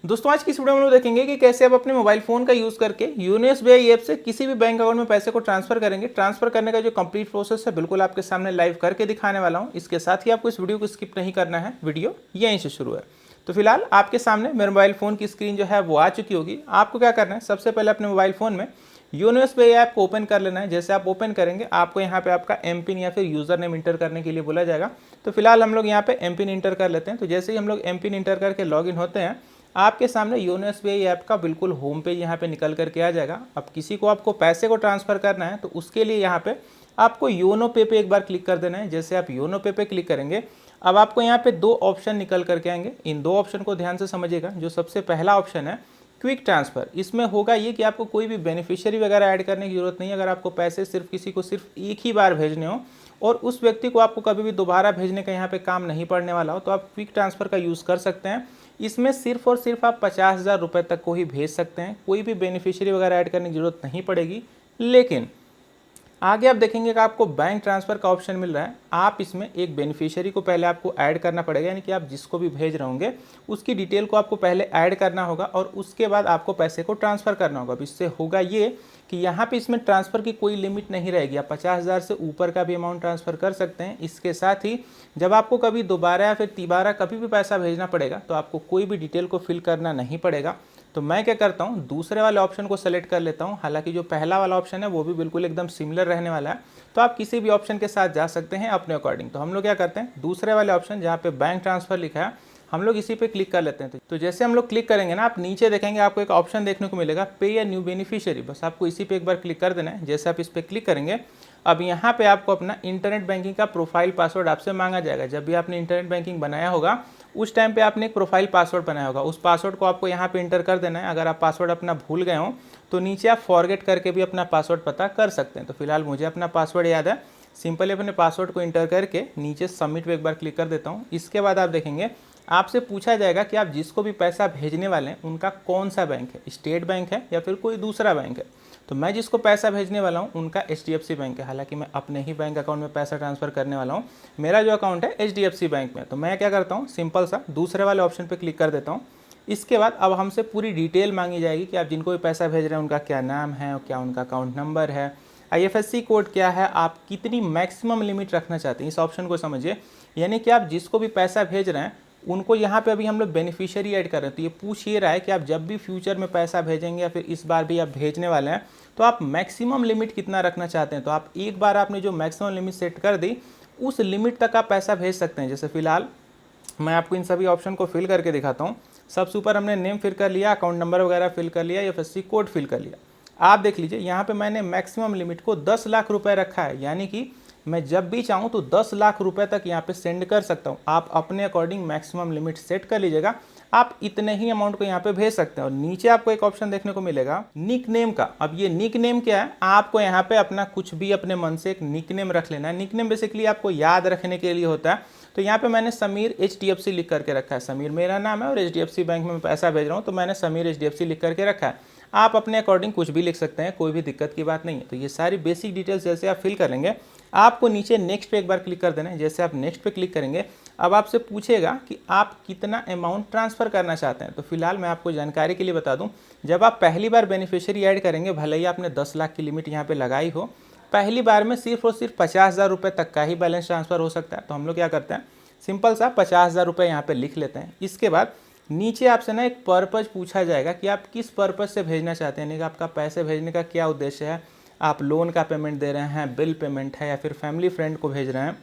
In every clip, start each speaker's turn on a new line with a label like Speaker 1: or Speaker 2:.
Speaker 1: दोस्तों आज की इस वीडियो में हम लोग देखेंगे कि कैसे आप अपने मोबाइल फोन का यूज करके योनो एसबीआई ऐप से किसी भी बैंक अकाउंट में पैसे को ट्रांसफर करेंगे। ट्रांसफर करने का जो कंप्लीट प्रोसेस है बिल्कुल आपके सामने लाइव करके दिखाने वाला हूं। इसके साथ ही आपको इस वीडियो को स्किप नहीं करना है, वीडियो यहीं से शुरू है। तो फिलहाल आपके सामने मेरे मोबाइल फोन की स्क्रीन जो है वो आ चुकी होगी। आपको क्या करना है, सबसे पहले अपने मोबाइल फोन में योनो एसबीआई ऐप को ओपन कर लेना है। जैसे आप ओपन करेंगे आपको यहाँ पे आपका एम पिन या फिर यूजर नेम इंटर करने के लिए बोला जाएगा। तो फिलहाल हम लोग यहाँ पे एम पिन इंटर कर लेते हैं। तो जैसे ही हम लोग एम पिन इंटर करके लॉगिन होते हैं, आपके सामने योनो एसबीआई ऐप का बिल्कुल होम पेज यहाँ पे निकल करके आ जाएगा। अब किसी को आपको पैसे को ट्रांसफर करना है तो उसके लिए यहाँ पे आपको योनो पे एक बार क्लिक कर देना है। जैसे आप योनो पे क्लिक करेंगे, अब आपको यहाँ पे दो ऑप्शन निकल करके आएंगे। इन दो ऑप्शन को ध्यान से समझिएगा। जो सबसे पहला ऑप्शन है क्विक ट्रांसफ़र, इसमें होगा ये कि आपको कोई भी बेनिफिशियरी वगैरह ऐड करने की जरूरत नहीं है। अगर आपको पैसे सिर्फ किसी को सिर्फ एक ही बार भेजने हो और उस व्यक्ति को आपको कभी भी दोबारा भेजने का यहाँ पे काम नहीं पड़ने वाला हो, तो आप क्विक ट्रांसफ़र का यूज़ कर सकते हैं। इसमें सिर्फ और सिर्फ आप 50,000 रुपये तक को ही भेज सकते हैं। कोई भी बेनिफिशियरी वगैरह ऐड करने की जरूरत नहीं पड़ेगी। लेकिन आगे आप देखेंगे कि आपको बैंक ट्रांसफ़र का ऑप्शन मिल रहा है। आप इसमें एक बेनिफिशियरी को पहले आपको ऐड करना पड़ेगा, यानी कि आप जिसको भी भेज रहे होंगे उसकी डिटेल को आपको पहले ऐड करना होगा और उसके बाद आपको पैसे को ट्रांसफ़र करना होगा। अब इससे होगा ये कि यहाँ पे इसमें ट्रांसफ़र की कोई लिमिट नहीं रहेगी। आप 50,000 से ऊपर का भी अमाउंट ट्रांसफ़र कर सकते हैं। इसके साथ ही जब आपको कभी दोबारा या फिर तिबारा कभी भी पैसा भेजना पड़ेगा तो आपको कोई भी डिटेल को फिल करना नहीं पड़ेगा। तो मैं क्या करता हूँ, दूसरे वाले ऑप्शन को सेलेक्ट कर लेता हूँ। हालांकि जो पहला वाला ऑप्शन है वो भी बिल्कुल एकदम सिमिलर रहने वाला है, तो आप किसी भी ऑप्शन के साथ जा सकते हैं अपने अकॉर्डिंग। तो हम लोग क्या करते हैं, दूसरे वाले ऑप्शन जहाँ पे बैंक ट्रांसफ़र लिखा है हम लोग इसी पे क्लिक कर लेते हैं। तो जैसे हम लोग क्लिक करेंगे ना, आप नीचे देखेंगे आपको एक ऑप्शन देखने को मिलेगा पे या न्यू बेनिफिशियरी। बस आपको इसी पे एक बार क्लिक कर देना है। जैसे आप इस पर क्लिक करेंगे, अब यहाँ पे आपको अपना इंटरनेट बैंकिंग का प्रोफाइल पासवर्ड आपसे मांगा जाएगा। जब भी आपने इंटरनेट बैंकिंग बनाया होगा उस टाइम पे आपने एक प्रोफाइल पासवर्ड बनाया होगा, उस पासवर्ड को आपको यहाँ पे इंटर कर देना है। अगर आप पासवर्ड अपना भूल गए हो तो नीचे आप फॉरगेट करके भी अपना पासवर्ड पता कर सकते हैं। तो फिलहाल मुझे अपना पासवर्ड याद है, सिंपली अपने पासवर्ड को इंटर करके नीचे सबमिट पे एक बार क्लिक कर देता हूँ। इसके बाद आप देखेंगे आपसे पूछा जाएगा कि आप जिसको भी पैसा भेजने वाले हैं उनका कौन सा बैंक है, स्टेट बैंक है या फिर कोई दूसरा बैंक है। तो मैं जिसको पैसा भेजने वाला हूँ उनका एचडीएफसी बैंक है। हालांकि मैं अपने ही बैंक अकाउंट में पैसा ट्रांसफ़र करने वाला हूँ। मेरा जो अकाउंट है एचडीएफसी बैंक में। तो मैं क्या करता हूँ, सिंपल सा दूसरे वाले ऑप्शन पर क्लिक कर देता हूँ। इसके बाद अब हमसे पूरी डिटेल मांगी जाएगी कि आप जिनको भी पैसा भेज रहे हैं उनका क्या नाम है, क्या उनका अकाउंट नंबर है, आईएफएससी कोड क्या है, आप कितनी मैक्सिमम लिमिट रखना चाहते हैं। इस ऑप्शन को समझिए, यानी कि आप जिसको भी पैसा भेज रहे हैं उनको यहाँ पे अभी हम लोग बेनिफिशियरी ऐड कर रहे हैं। तो ये पूछ ये रहा है कि आप जब भी फ्यूचर में पैसा भेजेंगे या फिर इस बार भी आप भेजने वाले हैं तो आप मैक्सिमम लिमिट कितना रखना चाहते हैं। तो आप एक बार आपने जो मैक्सिमम लिमिट सेट कर दी उस लिमिट तक आप पैसा भेज सकते हैं। जैसे फिलहाल मैं आपको इन सभी ऑप्शन को फिल करके दिखाता हूँ। सबसे ऊपर हमने नेम फिल कर लिया, अकाउंट नंबर वगैरह फिल कर लिया, आईएफएससी कोड फिल कर लिया। आप देख लीजिए यहाँ पे मैंने मैक्सिमम लिमिट को 10 लाख रुपए रखा है, यानी कि मैं जब भी चाहूँ तो 10 लाख रुपए तक यहाँ पे सेंड कर सकता हूँ। आप अपने अकॉर्डिंग मैक्सिमम लिमिट सेट कर लीजिएगा, आप इतने ही अमाउंट को यहाँ पे भेज सकते हैं। और नीचे आपको एक ऑप्शन देखने को मिलेगा निक नेम का। अब ये निक नेम क्या है, आपको यहाँ पे अपना कुछ भी अपने मन से एक निक नेम रख लेना है। निक नेम बेसिकली आपको याद रखने के लिए होता है। तो यहाँ पे मैंने समीर एचडीएफसी लिख करके रखा है। समीर मेरा नाम है और एचडीएफसी बैंक में मैं पैसा भेज रहा हूँ, तो मैंने समीर एचडीएफसी लिख करके रखा है। आप अपने अकॉर्डिंग कुछ भी लिख सकते हैं, कोई भी दिक्कत की बात नहीं है। तो ये सारी बेसिक डिटेल्स जैसे आप फिल कर लेंगे, आपको नीचे नेक्स्ट पे एक बार क्लिक कर देना है। जैसे आप नेक्स्ट पे क्लिक करेंगे, अब आपसे पूछेगा कि आप कितना अमाउंट ट्रांसफ़र करना चाहते हैं। तो फिलहाल मैं आपको जानकारी के लिए बता दूं, जब आप पहली बार बेनिफिशियरी ऐड करेंगे, भले ही आपने 10 लाख की लिमिट यहाँ पे लगाई हो, पहली बार में सिर्फ और सिर्फ 50,000 रुपये तक का ही बैलेंस ट्रांसफ़र हो सकता है। तो हम लोग क्या करते हैं, सिंपल सा 50,000 रुपये यहाँ पर लिख लेते हैं। इसके बाद नीचे आपसे ना एक पर्पज़ पूछा जाएगा कि आप किस पर्पज़ से भेजना चाहते हैं, यानी कि आपका पैसे भेजने का क्या उद्देश्य है। आप लोन का पेमेंट दे रहे हैं, बिल पेमेंट है, या फिर फैमिली फ्रेंड को भेज रहे हैं।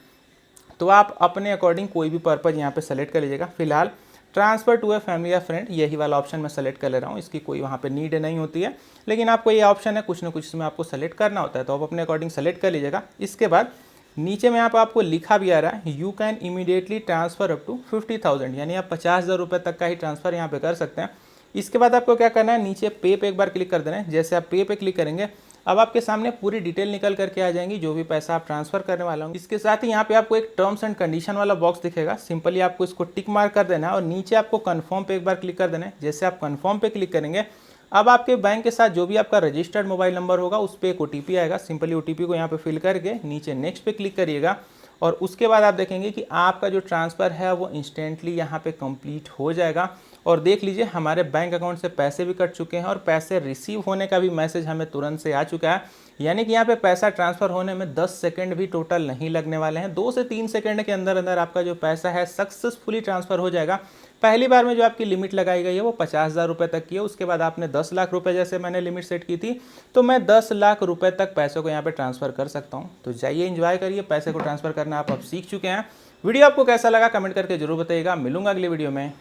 Speaker 1: तो आप अपने अकॉर्डिंग कोई भी पर्पज़ यहाँ पे सेलेक्ट कर लीजिएगा। फिलहाल ट्रांसफ़र टू ए फैमिली या फ्रेंड, यही वाला ऑप्शन मैं सेलेक्ट कर ले रहा हूँ। इसकी कोई वहाँ पे नीड नहीं होती है, लेकिन आपको ये ऑप्शन है, कुछ ना कुछ इसमें आपको सेलेक्ट करना होता है। तो आप अपने अकॉर्डिंग सेलेक्ट कर लीजिएगा। इसके बाद नीचे में यहाँ पर आपको लिखा भी आ रहा है you can immediately transfer up to 50,000, यानी आप 50,000 रुपये तक का ही ट्रांसफ़र यहाँ पे कर सकते हैं। इसके बाद आपको क्या करना है, नीचे पे एक बार क्लिक कर देना है। जैसे आप पे क्लिक करेंगे, अब आपके सामने पूरी डिटेल निकल करके आ जाएंगी, जो भी पैसा आप ट्रांसफर करने वाला हूँ। इसके साथ ही यहाँ पे आपको एक टर्म्स एंड कंडीशन वाला बॉक्स दिखेगा, सिंपली आपको इसको टिक मार्क कर देना है और नीचे आपको कंफर्म पे एक बार क्लिक कर देना है। जैसे आप कंफर्म पे क्लिक करेंगे, अब आपके बैंक के साथ जो भी आपका रजिस्टर्ड मोबाइल नंबर होगा उस पर एक ओटीपी आएगा। सिंपली ओटीपी को यहाँ पे फिल करके नीचे नेक्स्ट पे क्लिक करिएगा और उसके बाद आप देखेंगे कि आपका जो ट्रांसफ़र है वो इंस्टेंटली यहाँ पे कंप्लीट हो जाएगा और देख लीजिए हमारे बैंक अकाउंट से पैसे भी कट चुके हैं और पैसे रिसीव होने का भी मैसेज हमें तुरंत से आ चुका है। यानी कि यहाँ पे पैसा ट्रांसफ़र होने में 10 सेकंड भी टोटल नहीं लगने वाले हैं। 2 से 3 सेकंड के अंदर अंदर आपका जो पैसा है सक्सेसफुली ट्रांसफ़र हो जाएगा। पहली बार में जो आपकी लिमिट लगाई गई है वो 50,000 रुपये तक की है। उसके बाद आपने 10 लाख रुपए जैसे मैंने लिमिट सेट की थी, तो मैं 10 लाख रुपए तक पैसों को यहाँ पे ट्रांसफ़र कर सकता हूँ। तो जाइए एंजॉय करिए, पैसे को ट्रांसफ़र करना आप अब सीख चुके हैं। वीडियो आपको कैसा लगा कमेंट करके जरूर बताइएगा। मिलूंगा अगली वीडियो में।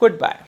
Speaker 1: Good bye.